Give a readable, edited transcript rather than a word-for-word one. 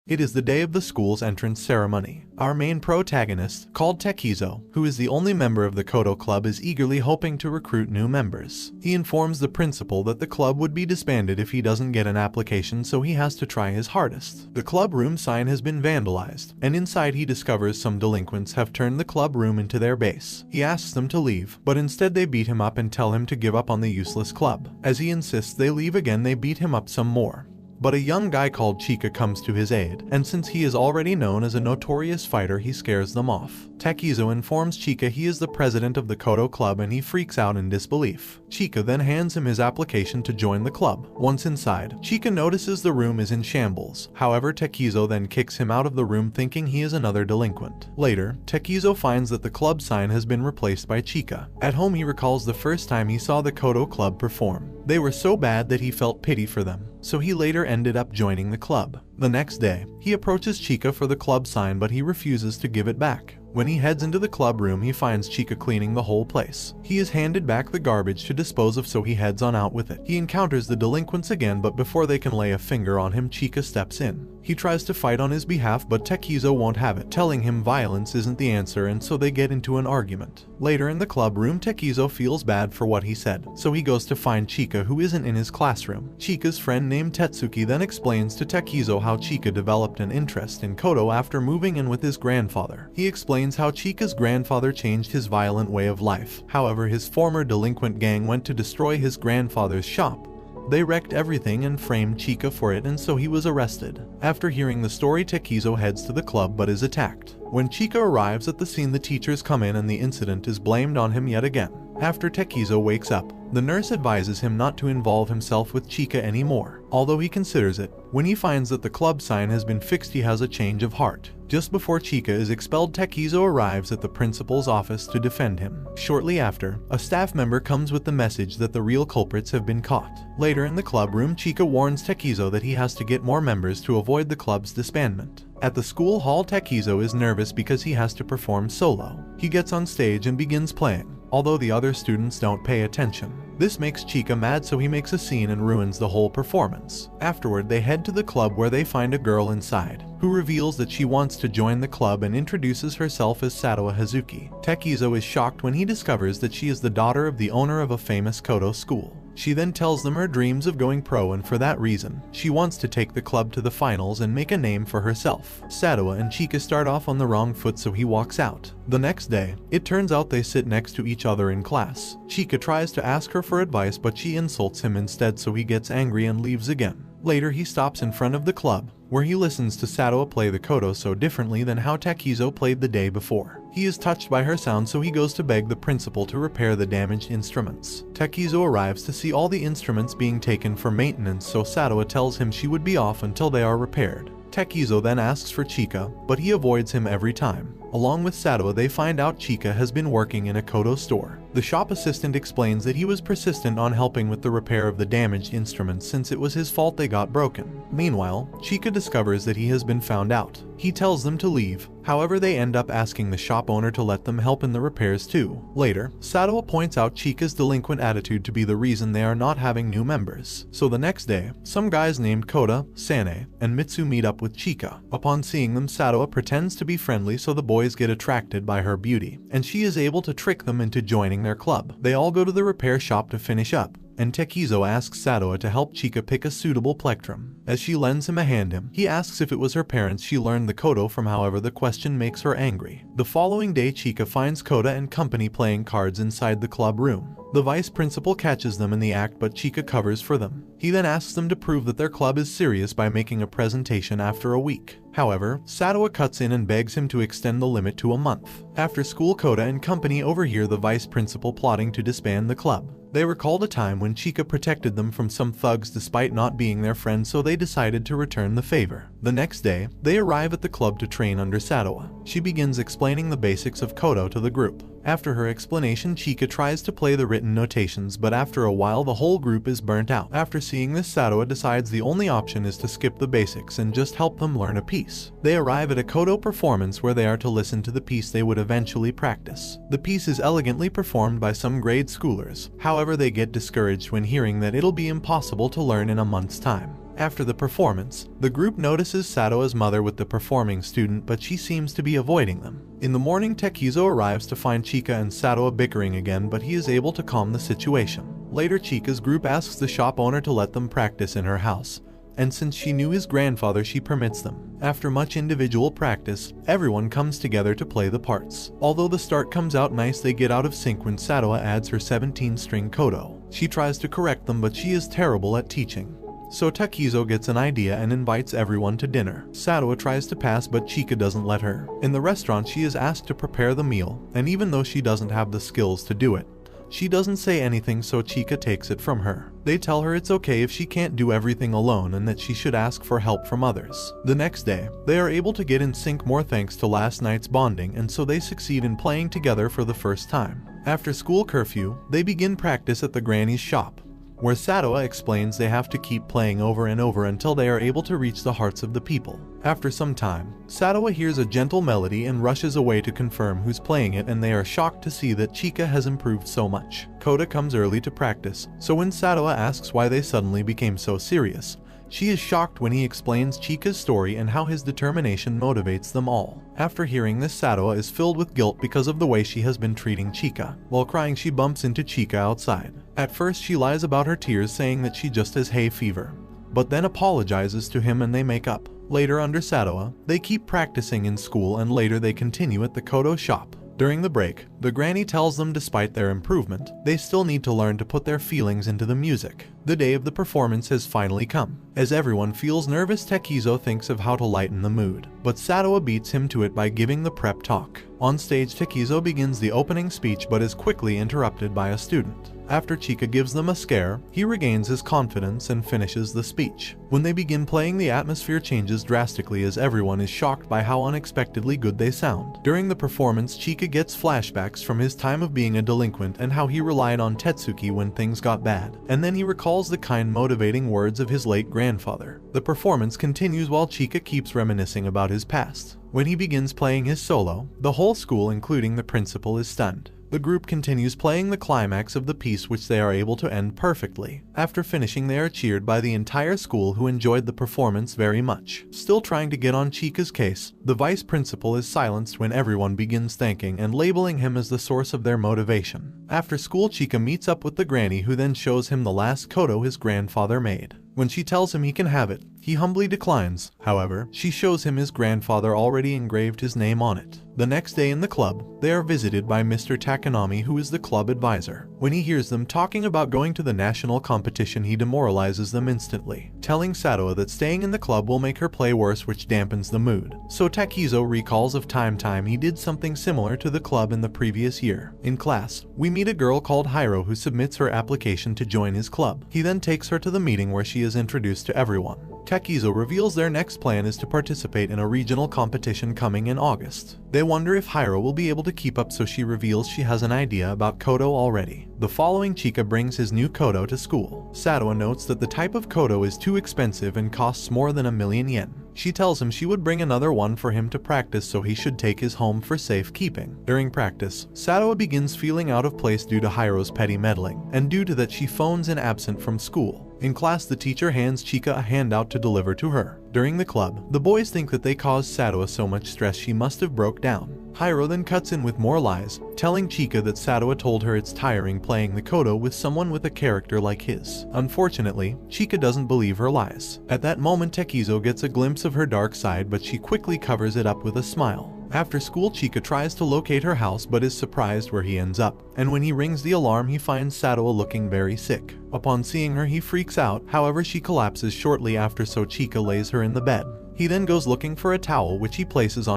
It is the day of the school's entrance ceremony. Our main protagonist, called Sksk, who is the only member of the Kodo Club, is eagerly hoping to recruit new members. He informs the principal that the club would be disbanded if he doesn't get an application, so he has to try his hardest. The club room sign has been vandalized, and inside he discovers some delinquents have turned the club room into their base. He asks them to leave, but instead they beat him up and tell him to give up on the useless club. As he insists they leave again, they beat him up some more. But a young guy called Sksk comes to his aid, and since he is already known as a notorious fighter, he scares them off. Sksk informs Sksk he is the president of the Kodo Club, and he freaks out in disbelief. Sksk then hands him his application to join the club. Once inside, Sksk notices the room is in shambles. However, Sksk then kicks him out of the room thinking he is another delinquent. Later, Sksk finds that the club sign has been replaced by Sksk. At home, he recalls the first time he saw the Kodo Club perform. They were so bad that he felt pity for them, so he later ended up joining the club. The next day, he approaches Sksk for the club sign, but he refuses to give it back. When he heads into the club room, he finds Sksk cleaning the whole place. He is handed back the garbage to dispose of, so he heads on out with it. He encounters the delinquents again, but before they can lay a finger on him, Sksk steps in. He tries to fight on his behalf, but Sksk won't have it, telling him violence isn't the answer, and so they get into an argument. Later in the club room, Sksk feels bad for what he said, so he goes to find Sksk, who isn't in his classroom. Chika's friend named Tetsuki then explains to Sksk how Sksk developed an interest in Kodo after moving in with his grandfather. He explains how Chika's grandfather changed his violent way of life. However, his former delinquent gang went to destroy his grandfather's shop. They wrecked everything and framed Sksk for it, and so he was arrested. After hearing the story, Sksk heads to the club but is attacked. When Sksk arrives at the scene, the teachers come in and the incident is blamed on him yet again. After Sksk wakes up, the nurse advises him not to involve himself with Sksk anymore, although he considers it. When he finds that the club sign has been fixed, he has a change of heart. Just before Sksk is expelled, Sksk arrives at the principal's office to defend him. Shortly after, a staff member comes with the message that the real culprits have been caught. Later in the club room, Sksk warns Sksk that he has to get more members to avoid the club's disbandment. At the school hall, Sksk is nervous because he has to perform solo. He gets on stage and begins playing, although the other students don't pay attention. This makes Sksk mad, so he makes a scene and ruins the whole performance. Afterward, they head to the club where they find a girl inside, who reveals that she wants to join the club and introduces herself as Satoa Hazuki. Sksk is shocked when he discovers that she is the daughter of the owner of a famous Kodo school. She then tells them her dreams of going pro, and for that reason, she wants to take the club to the finals and make a name for herself. Satoa and Sksk start off on the wrong foot, so he walks out. The next day, it turns out they sit next to each other in class. Sksk tries to ask her for advice, but she insults him instead, so he gets angry and leaves again. Later, he stops in front of the club, where he listens to Satoa play the Kodo so differently than how Sksk played the day before. He is touched by her sound, so he goes to beg the principal to repair the damaged instruments. Sksk arrives to see all the instruments being taken for maintenance, so Satoa tells him she would be off until they are repaired. Sksk then asks for Sksk, but he avoids him every time. Along with Satoa, they find out Sksk has been working in a Kodo store. The shop assistant explains that he was persistent on helping with the repair of the damaged instruments since it was his fault they got broken. Meanwhile, Sksk discovers that he has been found out. He tells them to leave. However, they end up asking the shop owner to let them help in the repairs too. Later, Satoa points out Chika's delinquent attitude to be the reason they are not having new members. So the next day, some guys named Koda, Sane, and Mitsu meet up with Chika. Upon seeing them, Satoa pretends to be friendly, so the boys get attracted by her beauty, and she is able to trick them into joining their club. They all go to the repair shop to finish up, and Sksk asks Satoa to help Chika pick a suitable plectrum. As she lends him a hand, he asks if it was her parents she learned the Kodo from, however the question makes her angry. The following day, Chika finds Koda and company playing cards inside the club room. The vice principal catches them in the act, but Chika covers for them. He then asks them to prove that their club is serious by making a presentation after a week. However, Satoa cuts in and begs him to extend the limit to a month. After school, Koda and company overhear the vice principal plotting to disband the club. They recalled a time when Chika protected them from some thugs despite not being their friend, so they decided to return the favor. The next day, they arrive at the club to train under Satoa. She begins explaining the basics of Kodo to the group. After her explanation, Chika tries to play the written notations, but after a while the whole group is burnt out. After seeing this, Satoa decides the only option is to skip the basics and just help them learn a piece. They arrive at a Kodo performance where they are to listen to the piece they would eventually practice. The piece is elegantly performed by some grade schoolers. However, they get discouraged when hearing that it'll be impossible to learn in a month's time. After the performance, the group notices Satoa's mother with the performing student, but she seems to be avoiding them. In the morning, Tekizo arrives to find Chika and Satoa bickering again, but he is able to calm the situation. Later, Chika's group asks the shop owner to let them practice in her house, and since she knew his grandfather, she permits them. After much individual practice, everyone comes together to play the parts. Although the start comes out nice, they get out of sync when Satoa adds her 17-string koto. She tries to correct them, but she is terrible at teaching. So Tekizo gets an idea and invites everyone to dinner. Satoa tries to pass, but Chika doesn't let her. In the restaurant, she is asked to prepare the meal, and even though she doesn't have the skills to do it, she doesn't say anything, so Chika takes it from her. They tell her it's okay if she can't do everything alone and that she should ask for help from others. The next day, they are able to get in sync more thanks to last night's bonding, and so they succeed in playing together for the first time. After school curfew, they begin practice at the granny's shop, where Satoa explains they have to keep playing over and over until they are able to reach the hearts of the people. After some time, Satoa hears a gentle melody and rushes away to confirm who's playing it, and they are shocked to see that Chika has improved so much. Kota comes early to practice, so when Satoa asks why they suddenly became so serious, she is shocked when he explains Chika's story and how his determination motivates them all. After hearing this, Satoa is filled with guilt because of the way she has been treating Chika. While crying, she bumps into Chika outside. At first, she lies about her tears, saying that she just has hay fever, but then apologizes to him and they make up. Later, under Satoa, they keep practicing in school, and later they continue at the koto shop. During the break, the granny tells them despite their improvement, they still need to learn to put their feelings into the music. The day of the performance has finally come. As everyone feels nervous, Tekizo thinks of how to lighten the mood, but Satoa beats him to it by giving the prep talk. On stage, Tekizo begins the opening speech but is quickly interrupted by a student. After Chika gives them a scare, he regains his confidence and finishes the speech. When they begin playing, the atmosphere changes drastically as everyone is shocked by how unexpectedly good they sound. During the performance, Chika gets flashbacks from his time of being a delinquent and how he relied on Tetsuki when things got bad, and then he recalls the kind motivating words of his late grandfather. The performance continues while Chika keeps reminiscing about his past. When he begins playing his solo, the whole school, including the principal, is stunned. The group continues playing the climax of the piece, which they are able to end perfectly. After finishing, they are cheered by the entire school, who enjoyed the performance very much. Still trying to get on Chika's case, the vice principal is silenced when everyone begins thanking and labeling him as the source of their motivation. After school, Chika meets up with the granny, who then shows him the last koto his grandfather made. When she tells him he can have it, he humbly declines. However, she shows him his grandfather already engraved his name on it. The next day in the club, they are visited by Mr. Takanami, who is the club advisor. When he hears them talking about going to the national competition, he demoralizes them instantly, telling Satoa that staying in the club will make her play worse, which dampens the mood. So Tekizo recalls of time he did something similar to the club in the previous year. In class, we meet a girl called Hiro who submits her application to join his club. He then takes her to the meeting where she is introduced to everyone. Tekizo reveals their next plan is to participate in a regional competition coming in August. They wonder if Hiro will be able to keep up, so she reveals she has an idea about koto already. The following, Chika brings his new koto to school. Satoa notes that the type of koto is too expensive and costs more than 1,000,000 yen. She tells him she would bring another one for him to practice, so he should take his home for safekeeping. During practice, Satoa begins feeling out of place due to Hiro's petty meddling, and due to that she phones in absent from school. In class, the teacher hands Chika a handout to deliver to her. During the club, the boys think that they caused Satoa so much stress she must have broke down. Hiro then cuts in with more lies, telling Chika that Satoa told her it's tiring playing the koto with someone with a character like his. Unfortunately, Chika doesn't believe her lies. At that moment, Tekizo gets a glimpse of her dark side, but she quickly covers it up with a smile. After school, Chika tries to locate her house but is surprised where he ends up, and when he rings the alarm, he finds Satoa looking very sick. Upon seeing her, he freaks out, however she collapses shortly after, so Chika lays her in the bed. He then goes looking for a towel, which he places on